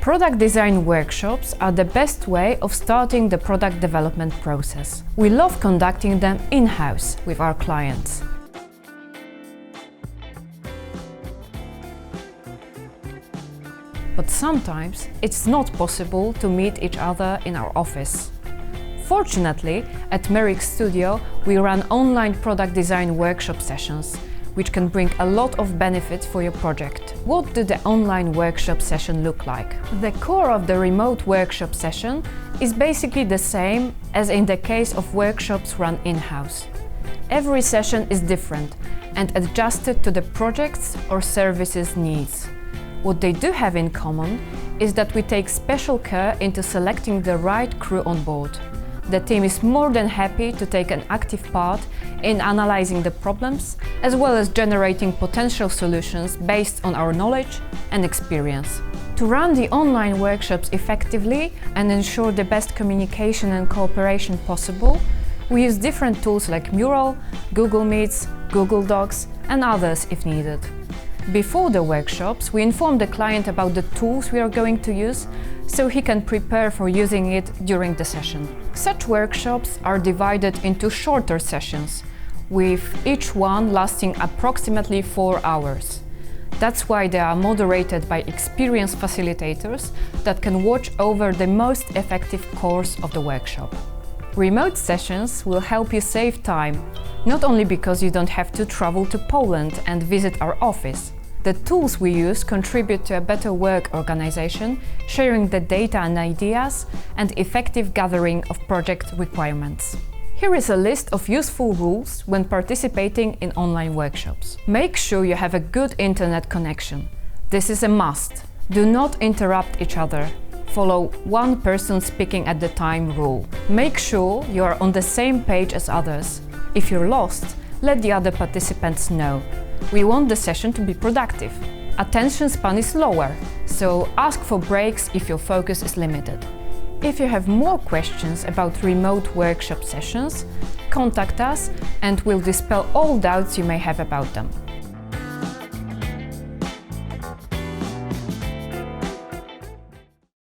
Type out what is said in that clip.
Product design workshops are the best way of starting the product development process. We love conducting them in-house with our clients. But sometimes it's not possible to meet each other in our office. Fortunately, at Merixstudio we run online product design workshop sessions, which can bring a lot of benefits for your project. What do the online workshop session look like? The core of the remote workshop session is basically the same as in the case of workshops run in-house. Every session is different and adjusted to the project's or service's needs. What they do have in common is that we take special care into selecting the right crew on board. The team is more than happy to take an active part in analyzing the problems, as well as generating potential solutions based on our knowledge and experience. To run the online workshops effectively and ensure the best communication and cooperation possible, we use different tools like Mural, Google Meets, Google Docs, and others if needed. Before the workshops, we inform the client about the tools we are going to use, so he can prepare for using it during the session. Such workshops are divided into shorter sessions, with each one lasting approximately 4 hours. That's why they are moderated by experienced facilitators that can watch over the most effective course of the workshop. Remote sessions will help you save time, not only because you don't have to travel to Poland and visit our office. The tools we use contribute to a better work organization, sharing the data and ideas, and effective gathering of project requirements. Here is a list of useful rules when participating in online workshops. Make sure you have a good internet connection. This is a must. Do not interrupt each other. Follow one person speaking at the time rule. Make sure you are on the same page as others. If you're lost, let the other participants know. We want the session to be productive. Attention span is lower, so ask for breaks if your focus is limited. If you have more questions about remote workshop sessions, contact us and we'll dispel all doubts you may have about them.